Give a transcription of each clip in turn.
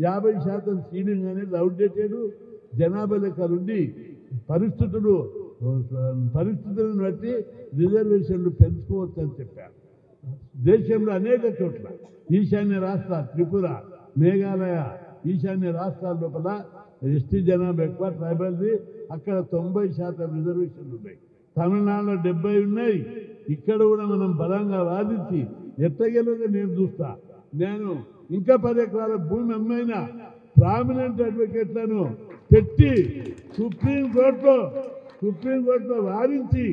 50% ceiling అనేది outdated జనాభా లెక్కలుండి పరిస్థితులను బట్టి రిజర్వేషన్లు పెంచుకోవచ్చు అని చెప్పారు. దేశంలో అనేక చోట్ల ఈశాన్య రాష్ట్రాలు త్రిపుర, మేఘాలయ, ఈశాన్య రాష్ట్రాల లోపల ఎస్టీ జనాభా ఎక్కువ, ట్రైబల్ది. అక్కడ 90% రిజర్వేషన్లు ఉన్నాయి. తమిళనాడులో 70 ఉన్నాయి. ఇక్కడ కూడా మనం బలంగా వాదించి ఎట్టగెలదో నేను చూస్తా. నేను ఇంకా 10 ఎకరాల భూమి అమ్మైనా ప్రామినెంట్ అడ్వకేట్లను పెట్టి సుప్రీంకోర్టులో వాదించి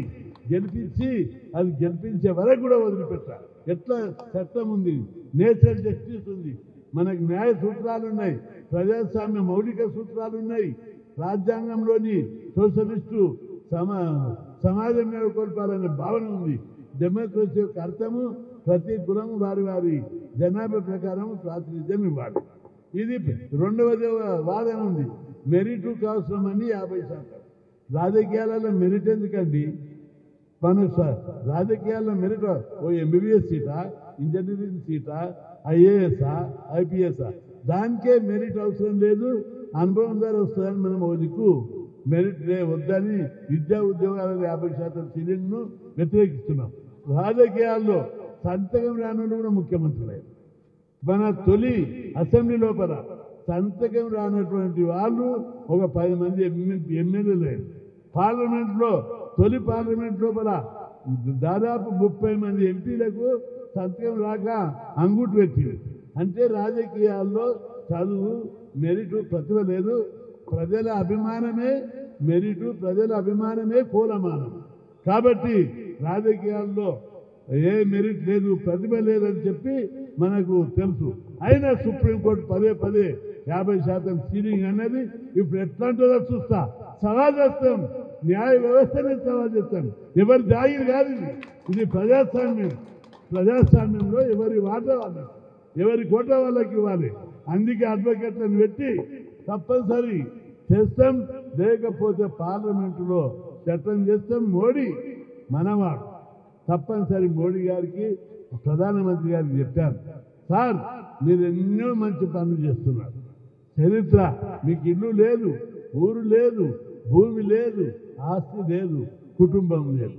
గెలిపించి అది గెలిపించే వరకు కూడా వదిలిపెట్టాలి. ఎట్లా చట్టం ఉంది, నేచర్ జస్టిస్ ఉంది, మనకు న్యాయ సూత్రాలు ఉన్నాయి, ప్రజాస్వామ్య మౌలిక సూత్రాలు ఉన్నాయి, రాజ్యాంగంలోని సోషలిస్టు సమాజం నెలకొల్పాలనే భావన ఉంది. డెమోక్రసీ యొక్క అర్థము ప్రతి కులము వారి వారి జనాభా ప్రకారం ప్రాతినిధ్యం ఇవ్వాలి. ఇది రెండవది వాదన ఉంది. మెరిట్ అవసరం అని 50%. రాజకీయాలలో మెరిట్ ఎందుకండి? మనకు రాజకీయాల్లో మెరిట్ ఓ MBBS సీటా, ఇంజనీరింగ్ సీటా, IAS, IPS, దానికే మెరిట్ అవసరం లేదు, అనుభవం ద్వారా వస్తుందని మనం ఓ దిక్కు మెరిట్ వద్దని విద్యా ఉద్యోగాలకు 50% సీలింగ్ను వ్యతిరేకిస్తున్నాం. రాజకీయాల్లో సంతకం రానులు కూడా ముఖ్యమంత్రులే. మన తొలి అసెంబ్లీ లోపల సంతకం రానటువంటి వాళ్ళు ఒక 10 మంది ఎమ్మెల్యేలు. పార్లమెంట్లో తొలి పార్లమెంట్ లోపల దాదాపు 30 మంది ఎంపీలకు సంతకం రాక అంగుటు పెట్టింది. అంటే రాజకీయాల్లో చదువు, మెరిట్, ప్రతిభ లేదు. ప్రజల అభిమానమే మెరిట్, ప్రజల అభిమానమే పూలమానం. కాబట్టి రాజకీయాల్లో ఏ మెరిట్ లేదు, ప్రతిభ లేదని చెప్పి మనకు తెలుసు. అయినా సుప్రీంకోర్టు పదే 50% సీలింగ్ అనేది ఇప్పుడు ఎట్లా ఉంటుందో చూస్తా. సవాల్ చేస్తాం, న్యాయ వ్యవస్థనే సవాల్ చేస్తాం. ఎవరి జాగిరి కాదు ఇది ప్రజాస్వామ్యం. ప్రజాస్వామ్యంలో ఎవరి వాటా వాళ్ళకి, ఎవరి కోట వాళ్ళకి ఇవ్వాలి. అందుకే అడ్వకేట్లను పెట్టి తప్పనిసరి చేస్తాం. లేకపోతే పార్లమెంటులో చట్టం చేస్తాం. మోడీ మనవాడు, తప్పనిసరి మోడీ గారికి ప్రధానమంత్రి గారికి చెప్పారు, సార్ మీరు ఎన్నో మంచి పనులు చేస్తున్నారు, చరిత్ర మీకు ఇల్లు లేదు, ఊరు లేదు, భూమి లేదు, ఆస్తి లేదు, కుటుంబం లేదు,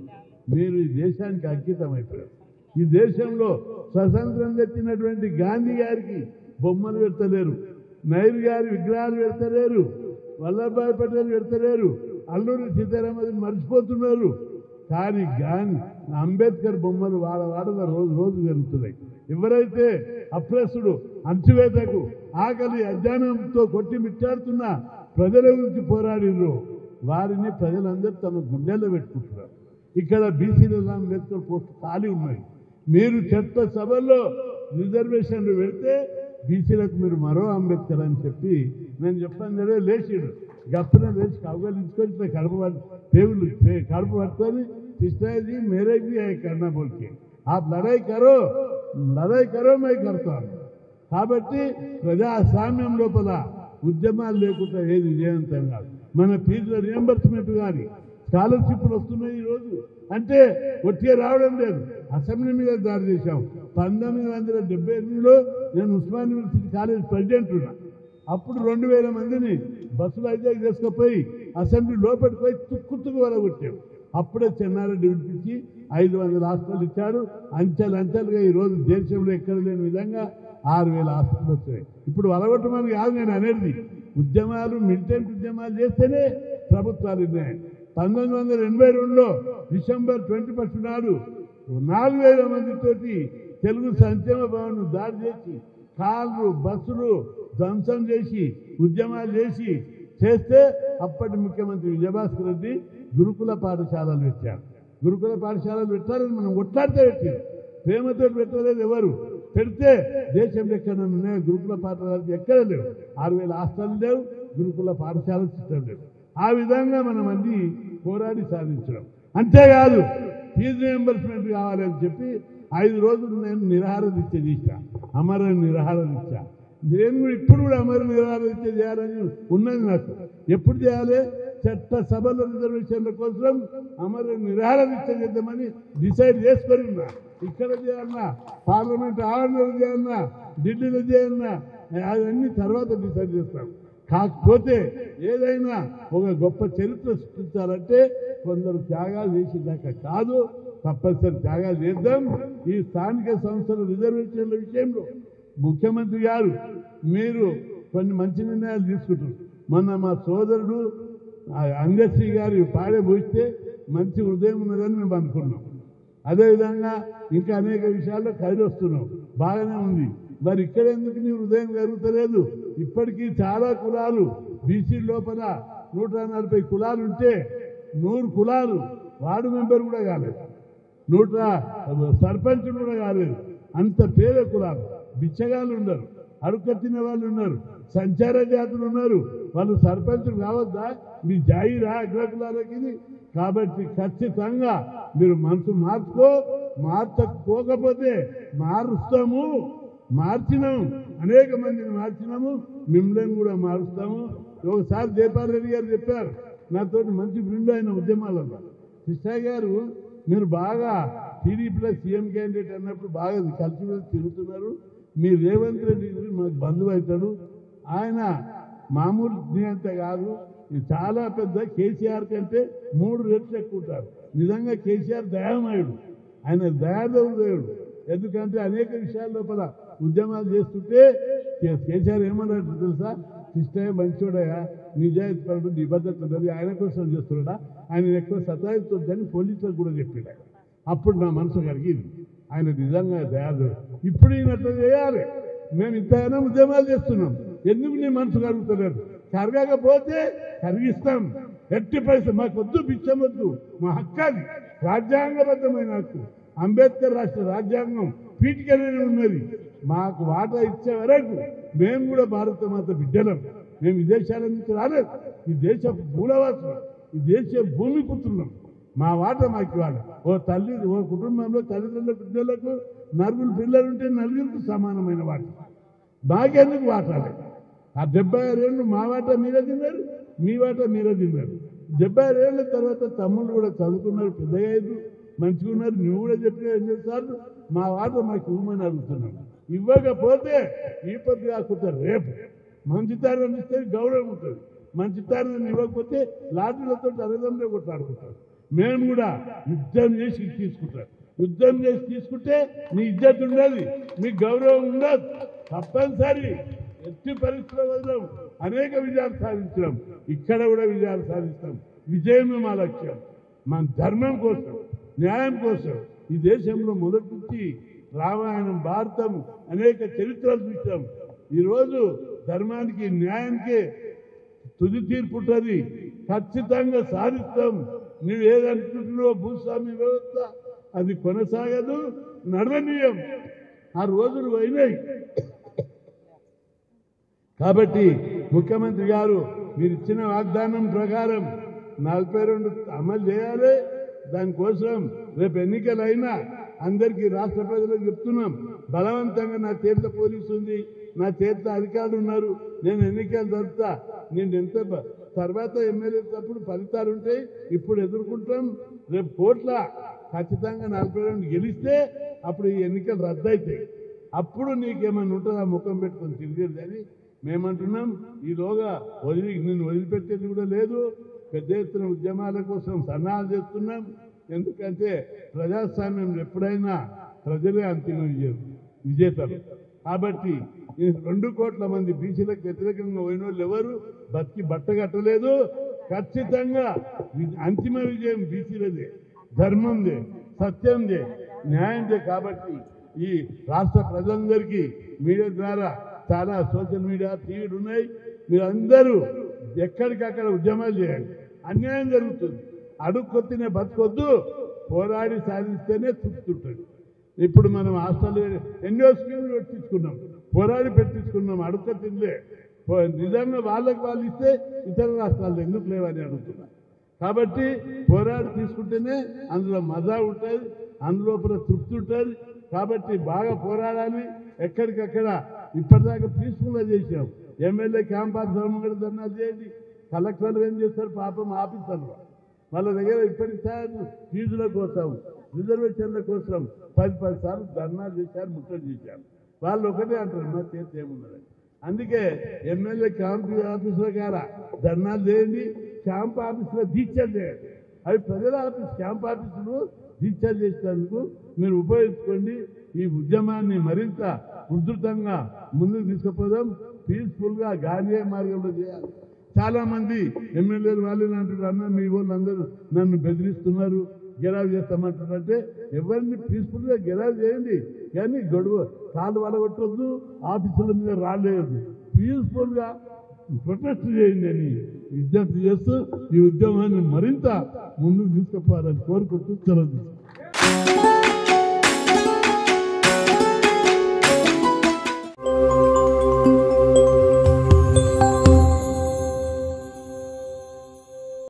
మీరు ఈ దేశానికి అంకితం అయిపోయారు. ఈ దేశంలో స్వతంత్రం తెచ్చినటువంటి గాంధీ గారికి బొమ్మలు పెడతలేరు, నెహ్రూ గారి విగ్రహాలు పెడతలేరు, వల్లభాయ్ పటేల్ పెడతలేరు, అల్లూరి సీతారామన్ మర్చిపోతున్నారు. కానీ అంబేద్కర్ బొమ్మలు వాడల రోజు పెరుగుతున్నాయి. ఎవరైతే అప్రెస్సుడు, అణచివేతకు, ఆకలి అజ్ఞానంతో కొట్టి మిట్టాడుతున్న ప్రజల గురించి పోరాడినరు వారిని ప్రజలందరూ తమ గుండెల్లో పెట్టుకుంటున్నారు. ఇక్కడ బీసీల అంబేద్కర్ పోస్టు ఖాళీ ఉన్నాయి. మీరు చట్టసభల్లో రిజర్వేషన్లు పెడితే బీసీలకు మీరు మరో అంబేద్కర్ అని చెప్పి నేను చెప్పాను కదా, లేచిడు గప్పన లేచి కవగలించుకొని కడుపు పట్టుకొని కృష్ణాజీ మేరేజీ కన్నా బోల్కి आप लड़ाई करो मैं करता हूं. కాబట్టి ప్రజాస్వామ్యం లోపల ఉద్యమాలు లేకుండా ఏది విజయవంతం కాదు. మన ఫీజుల రియంబర్స్మెంట్ కానీ స్కాలర్షిప్లు వస్తున్నాయి ఈరోజు అంటే వచ్చే రావడం లేదు. అసెంబ్లీ మీద దాడి చేశాం. 1978లో నేను ఉస్మాన్ యూనివర్సిటీ కాలేజ్ ప్రెసిడెంట్ ఉన్నా. అప్పుడు 2000 మందిని బస్సులు హైజాక్ చేసుకుపోయి అసెంబ్లీ లోపలికి పోయి తుక్కు వలగొట్టాం. అప్పుడే చెన్నారెడ్డి విడిపించి 500 హాస్టల్ ఇచ్చాడు. అంచెలుగా ఈరోజు దేశంలో ఎక్కడ లేని విధంగా 6000 హాస్టల్ వచ్చాయి. ఇప్పుడు వలగొట్టమని కాదు నేను అనేది, ఉద్యమాలు మిలిటెంట్ ఉద్యమాలు చేస్తేనే ప్రభుత్వాలు ఉన్నాయి. 1982లో డిసెంబర్ 21 నాడు 4000 మందితోటి తెలుగు సంక్షేమ భవన్ దాడి చేసి కార్లు బస్సులు ధ్వంసం చేసి ఉద్యమాలు చేస్తే అప్పటి ముఖ్యమంత్రి విజయభాస్కర్ రెడ్డి గురుకుల పాఠశాలలు పెట్టారు. గురుకుల పాఠశాలలు పెట్టాలని మనం కొట్లాడితే పెట్టారు, ప్రేమతో పెట్టలేదు. ఎవరు పెడితే దేశంలో ఎక్కడ ఉన్నాయి గురుకుల పాఠశాలలు? ఎక్కడ లేవు. 6000 హాస్టల్ లేవు, గురుకుల పాఠశాల సిస్టమ్ లేవు. ఆ విధంగా మనం అన్ని పోరాడి సాధించడం. అంతేకాదు ఫీజు రియంబర్స్మెంట్ కావాలని చెప్పి 5 రోజులు నేను నిరాహార దీక్ష చేశా, అమర నిరాహార దీక్ష. నేను కూడా ఇప్పుడు కూడా అమర నిరాహార దీక్ష చేయాలని ఉన్నది నాకు. ఎప్పుడు చేయాలి? చట్టసభలో రిజర్వేషన్ల కోసం అమర నిరాహార దీక్ష చేద్దామని డిసైడ్ చేసుకొని ఉన్నా. ఇక్కడ చేయాలన్నా, పార్లమెంట్ ఆవరణలో చేయాలన్నా, ఢిల్లీలో చేయాలన్నా, అవన్నీ తర్వాత డిసైడ్ చేస్తాం. కాకపోతే ఏదైనా ఒక గొప్ప చరిత్ర సృష్టించాలంటే కొందరు త్యాగాలు చేసేదాకా కాదు, తప్పనిసరి త్యాగాలు చేద్దాం. ఈ స్థానిక సంస్థల రిజర్వేషన్ల విషయంలో ముఖ్యమంత్రి గారు మీరు కొన్ని మంచి నిర్ణయాలు తీసుకుంటారు. మొన్న మా సోదరుడు అంగశ్రీ గారి పాడే పోస్తే మంచి హృదయం ఉన్నదని మేము అనుకున్నాం. అదేవిధంగా ఇంకా అనేక విషయాల్లో కలిసి వస్తున్నాం, బాగానే ఉంది. మరి ఇక్కడ ఎందుకు నీ హృదయం కలుగుతలేదు? ఇప్పటికీ చాలా కులాలు బీసీ లోపల 140 కులాలు ఉంటే 100 కులాలు వార్డు మెంబర్ కూడా కాలేదు, 100 సర్పంచులు కూడా కాలేదు. అంత పేద కులాలు, బిచ్చగాళ్ళు ఉన్నారు, అడుక్కతిన వాళ్ళు ఉన్నారు, సంచార జాతులు ఉన్నారు. వాళ్ళు సర్పంచులు కావద్దా? మీ జాయిరా అగ్రకులాలకి ఇది. కాబట్టి ఖచ్చితంగా మీరు మనసు మార్చకపోతే మారుస్తాము, మార్చినాము, అనేక మందిని మార్చినాము, మిమ్మల్ని కూడా మారుస్తాము. ఒకసారి జయపాల్ రెడ్డి గారు చెప్పారు నాతో, మంచి ఫ్రెండ్ ఆయన ఉద్యమాలలో, కృష్ణయ్య గారు మీరు బాగా టీడీపీలో సీఎం క్యాండిడేట్ అన్నప్పుడు బాగా కలిసి తిరుగుతున్నారు, మీ రేవంత్ రెడ్డి మాకు బంధువు అవుతాడు, ఆయన మామూలు నియంత కాదు, ఇది చాలా పెద్ద, కేసీఆర్ కంటే 3 రెట్లు ఎక్కువ ఉంటారు. నిజంగా కేసీఆర్ దయామయుడు, ఆయన దయాదేవుడు. ఎందుకంటే అనేక విషయాల లోపల ఉద్యమాలు చేస్తుంటే కేసీఆర్ ఏమన్నాడు తెలుసా? కృష్ణయ్య మంచోడయా, నిజాయితీపరుడు, నిబద్ధత ఉన్నది, ఆయన కోసం చేస్తున్నాడా, ఆయన ఎక్కువ సతాయిస్తుందని పోలీసులకు కూడా చెప్పాడు. అప్పుడు నా మనసు కరిగింది, ఆయన నిజంగా దయాదేవుడు. ఇప్పుడు ఈయనట్లు చేయాలి. మేము ఇంతైనా ఉద్యమాలు చేస్తున్నాం, ఎందుకు నీ మనసు కలుగుతలేదు? కరగకపోతే కరిగిస్తాం. ఎట్టి పైసలు మాకు వద్దు, బిచ్చం వద్దు, మా హక్కాది, రాజ్యాంగబద్ధమైన హక్కు. అంబేద్కర్ రాష్ట్ర రాజ్యాంగం పీఠికనే ఉన్నది. మాకు వాటా ఇచ్చే వరకు మేము కూడా భారత మాత బిడ్డలం. మేము విదేశాల నుంచి రాలేదు, ఈ దేశ మూలవాసులు, ఈ దేశ భూమి పుత్రులం. మా వాటా మాకు ఇవ్వాలి. ఓ కుటుంబంలో తల్లిదండ్రుల బిడ్డలకు 4 పిల్లలుంటే 4కు సమానమైన వాట. మాకెందుకు వాటాలి? ఆ 76 ఏళ్ళు మా వాటా మీరే తిన్నారు, మీ వాటా మీరే తిన్నారు. 76 ఏళ్ళ తర్వాత తమ్ముళ్ళు కూడా చదువుకున్నారు, పెద్దగా అయ్యారు, మంచిగా ఉన్నారు. నువ్వు కూడా చెప్పిన 8 సార్లు మా వాటా మాకు ఇవ్వమని అడుగుతున్నాం. ఇవ్వకపోతే ఈ పొద్దు కాకపోతే రేపు మంచితనాన్ని ఇస్తే గౌరవం ఉంటుంది. మంచితనాన్ని ఇవ్వకపోతే లాఠీలతో అరదంలో కొట్లాడుకుంటారు. మేము కూడా యుద్ధం చేసి తీసుకుంటాం. యుద్ధం చేసి తీసుకుంటే నీ ఇజ్జత్ ఉండదు, మీకు గౌరవం ఉండదు. తప్పనిసరి ఎట్టి పరిస్థితుల వదలం. అనేక విజయాలు సాధించడం, ఇక్కడ కూడా విజయాలు సాధిస్తాం. విజయమే మా లక్ష్యం. మన ధర్మం కోసం, న్యాయం కోసం. ఈ దేశంలో మొదటి నుంచి రామాయణం, భారతం, అనేక చరిత్రలు చూసాం. ఈరోజు ధర్మానికి, న్యాయానికి తుది తీర్పు ఉంటుంది. ఖచ్చితంగా సాధిస్తాం. నువ్వు ఏదనుకుంటున్నావో భూస్వామ్య వ్యవస్థ అది కొనసాగదు, నడవనీయం. ఆ రోజులు పోయినాయి. కాబట్టి ముఖ్యమంత్రి గారు మీరు ఇచ్చిన వాగ్దానం ప్రకారం 42 అమలు చేయాలి. దానికోసం రేపు ఎన్నికలైనా అందరికీ రాష్ట్ర ప్రజలకు చెప్తున్నాం, బలవంతంగా నా చేత పోలీసు ఉంది, నా చేత అధికారులు ఉన్నారు, నేను ఎన్నికలు జరుపుతా. నేను ఎంత తర్వాత ఎమ్మెల్యే తప్పుడు ఫలితాలు ఉంటాయి, ఇప్పుడు ఎదుర్కొంటాం. రేపు కోట్ల ఖచ్చితంగా 42 గెలిస్తే అప్పుడు ఈ ఎన్నికలు రద్దయితాయి. అప్పుడు నీకేమన్నా ఉంటుందా ముఖం పెట్టుకొని తిరిగేది అని మేమంటున్నాం. ఈలోగా నిన్ను వదిలిపెట్టేది కూడా లేదు. పెద్ద ఎత్తున ఉద్యమాల కోసం సన్నాహాలు చేస్తున్నాం. ఎందుకంటే ప్రజాస్వామ్యం ఎప్పుడైనా ప్రజలే అంతిమ విజేతలు. కాబట్టి ఈ 2 కోట్ల మంది బీసీలకు వ్యతిరేకంగా పోయిన వాళ్ళు ఎవరు బతికి బట్టగట్టలేదు. ఖచ్చితంగా అంతిమ విజయం బీసీలదే, ధర్మందే, సత్యందే, న్యాయందే. కాబట్టి ఈ రాష్ట్ర ప్రజలందరికీ మీడియా ద్వారా చాలా సోషల్ మీడియా, టీవీలు ఉన్నాయి. మీరందరూ ఎక్కడికక్కడ ఉద్యమాలు చేయండి. అన్యాయం జరుగుతుంది. అడుక్కొత్తినే బతకొద్దు, పోరాడి సాధిస్తేనే తృప్తుంటుంది. ఇప్పుడు మనం హాస్టల్ ఎన్నో స్కీములు పెట్టించుకున్నాం, పోరాడి పెట్టించుకున్నాం, అడుక్కొత్తిలే. నిజంగా వాళ్ళకి వాళ్ళు ఇస్తే ఇతర రాష్ట్రాలు ఎందుకు లేవని అడుగుతున్నారు. కాబట్టి పోరాడి తీసుకుంటేనే అందులో మజా ఉంటుంది, అందులో తృప్తి ఉంటుంది. కాబట్టి బాగా పోరాడాలి. ఎక్కడికక్కడ ఇప్పటిదాకా పీస్ఫుల్గా చేశాం. ఎమ్మెల్యే క్యాంపస్ ధర్మంగా ధర్నాలు చేయండి. కలెక్టర్లు ఏం చేస్తారు పాపం, ఆఫీసర్లు వాళ్ళ దగ్గర ఇప్పటిసారి ఫీజుల కోసం, రిజర్వేషన్ల కోసం 10 సార్లు ధర్నాలు చేశారు, ముట్టడి చేశారు. వాళ్ళు ఒకటే అంటారు, మా చేతి ఏమున్నదని. అందుకే ఎమ్మెల్యే క్యాంప్ ఆఫీసులో కారా ధర్నాలు చేయండి, క్యాంప్ ఆఫీసులో దీక్షలు చేయండి. అవి ప్రజల ఆఫీస్ క్యాంప్ ఆఫీసులు దీక్షలు చేసేందుకు మీరు ఉపయోగించుకోండి. ఈ ఉద్యమాన్ని మరింత ఉధృతంగా ముందుకు తీసుకుపోదాం. పీస్ఫుల్ గా గాంధీ మార్గంలో చేయాలి. చాలా మంది ఎమ్మెల్యేలు వాళ్ళు అంటారు, అన్న మీ వాళ్ళందరూ నన్ను బెదిరిస్తున్నారు, గెరావ్ చేస్తామంటారంటే ఎవరిని పీస్ఫుల్ గా గెరావ్ చేయండి, కానీ గొడవ కాళ్ళు వడగొట్టద్దు, ఆఫీసుల మీద రాలేదు, పీస్ఫుల్ గా ప్రొటెస్ట్ చేయండి అని విజ్ఞప్తి చేస్తూ ఈ ఉద్యమాన్ని మరింత ముందుకు తీసుకుపోవాలని కోరుకుంటూ సెలవు.